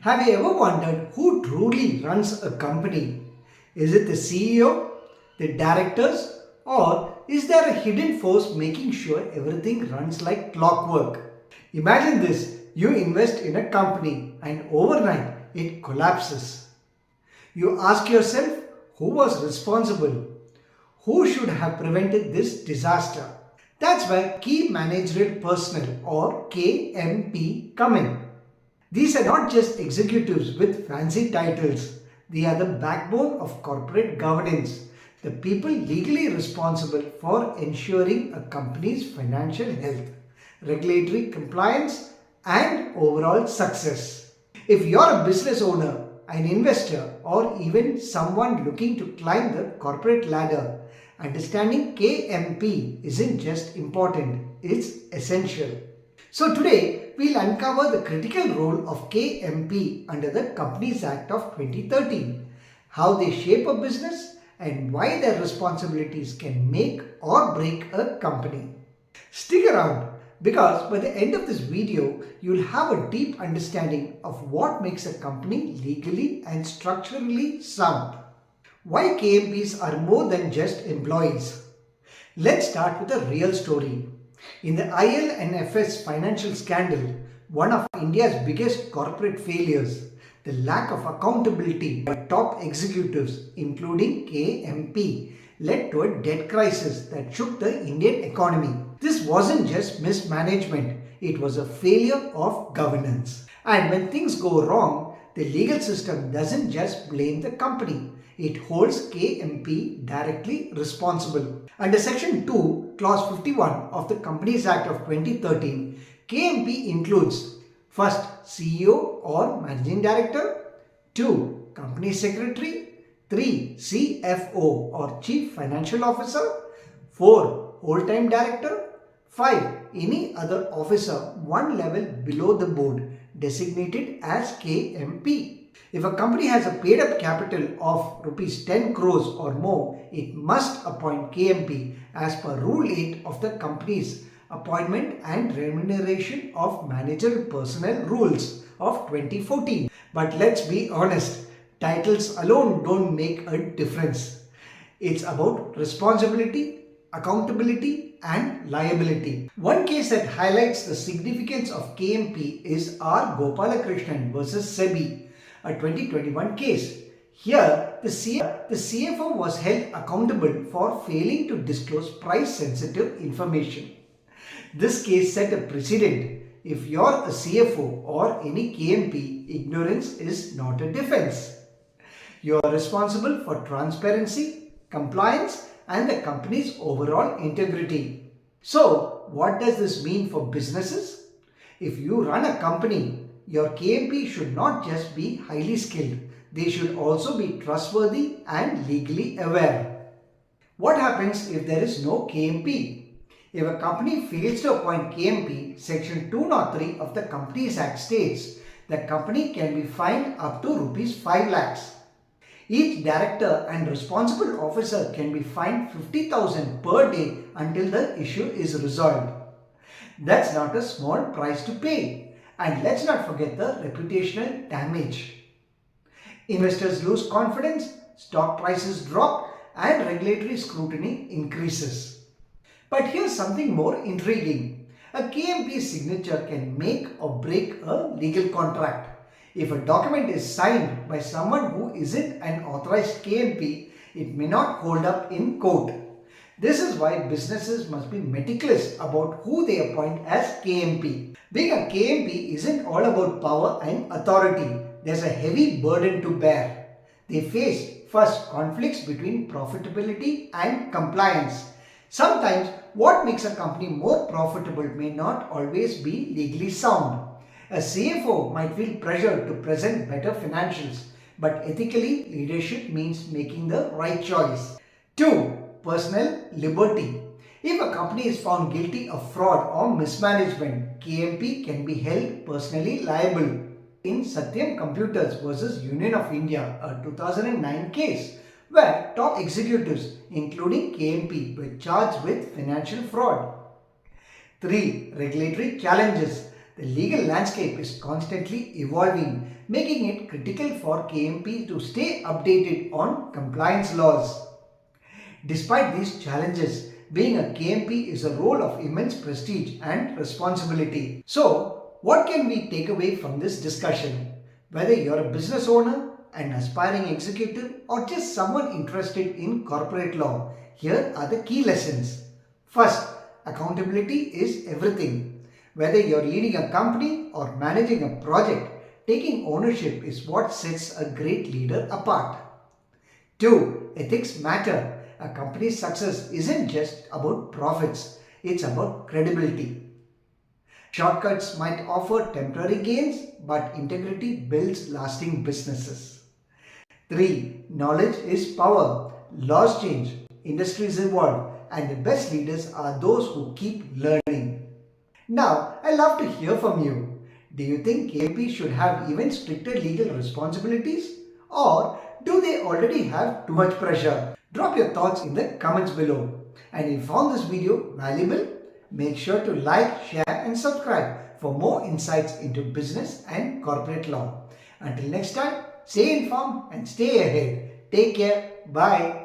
Have you ever wondered who truly runs a company? Is it the CEO, the directors, or is there a hidden force making sure everything runs like clockwork? Imagine this, you invest in a company and overnight it collapses. You ask yourself, who was responsible? Who should have prevented this disaster? That's where Key Managerial Personnel or KMP come in. These are not just executives with fancy titles. They are the backbone of corporate governance, the people legally responsible for ensuring a company's financial health, regulatory compliance, and overall success. If you're a business owner, an investor, or even someone looking to climb the corporate ladder, understanding KMP isn't just important, it's essential. So today, we'll uncover the critical role of KMP under the Companies Act of 2013, how they shape a business and why their responsibilities can make or break a company. Stick around because by the end of this video, you'll have a deep understanding of what makes a company legally and structurally sound. Why KMPs are more than just employees. Let's start with a real story. In the IL&FS financial scandal, one of India's biggest corporate failures, the lack of accountability by top executives, including KMP, led to a debt crisis that shook the Indian economy. This wasn't just mismanagement, it was a failure of governance. And when things go wrong, the legal system doesn't just blame the company. It holds KMP directly responsible. Under Section 2, Clause 51 of the Companies Act of 2013, KMP includes first, CEO or Managing Director, 2. Company Secretary, 3. CFO or Chief Financial Officer, 4. Whole-time Director, 5. Any other officer one level below the board designated as KMP. If a company has a paid-up capital of rupees 10 crores or more, it must appoint KMP as per Rule 8 of the company's Appointment and Remuneration of Managerial Personnel Rules of 2014. But let's be honest, titles alone don't make a difference. It's about responsibility, accountability, and liability. One case that highlights the significance of KMP is R. Gopalakrishnan versus SEBI, a 2021 case. Here, the CFO was held accountable for failing to disclose price-sensitive information. This case set a precedent. If you're a CFO or any KMP, ignorance is not a defense. You're responsible for transparency, compliance, and the company's overall integrity. So, what does this mean for businesses? If you run a company, your KMP should not just be highly skilled, they should also be trustworthy and legally aware. What happens if there is no KMP? If a company fails to appoint KMP, Section 203 of the Companies Act states the company can be fined up to rupees 5 lakhs. Each director and responsible officer can be fined 50,000 per day until the issue is resolved. That's not a small price to pay. And let's not forget the reputational damage. Investors lose confidence, stock prices drop, and regulatory scrutiny increases. But here's something more intriguing. A KMP signature can make or break a legal contract. If a document is signed by someone who isn't an authorized KMP, it may not hold up in court. This is why businesses must be meticulous about who they appoint as KMP. Being a KMP isn't all about power and authority. There's a heavy burden to bear. They face first conflicts between profitability and compliance. Sometimes what makes a company more profitable may not always be legally sound. A CFO might feel pressure to present better financials, but ethically leadership means making the right choice. 2. Personal liberty. If a company is found guilty of fraud or mismanagement, KMP can be held personally liable. In Satyam Computers versus Union of India, a 2009 case, where top executives, including KMP, were charged with financial fraud. 3. Regulatory challenges. The The legal landscape is constantly evolving, making it critical for KMP to stay updated on compliance laws. Despite these challenges, being a KMP is a role of immense prestige and responsibility. So, what can we take away from this discussion? Whether you're a business owner, an aspiring executive, or just someone interested in corporate law, here are the key lessons. First, accountability is everything. Whether you're leading a company or managing a project, taking ownership is what sets a great leader apart. 2. Ethics matter. A company's success isn't just about profits, it's about credibility. Shortcuts might offer temporary gains, but integrity builds lasting businesses. 3. Knowledge is power. Laws change, industries evolve, and the best leaders are those who keep learning. Now, I love to hear from you. Do you think KMP should have even stricter legal responsibilities? Or do they already have too much pressure? Drop your thoughts in the comments below. And if you found this video valuable, make sure to like, share and subscribe for more insights into business and corporate law. Until next time, stay informed and stay ahead. Take care. Bye.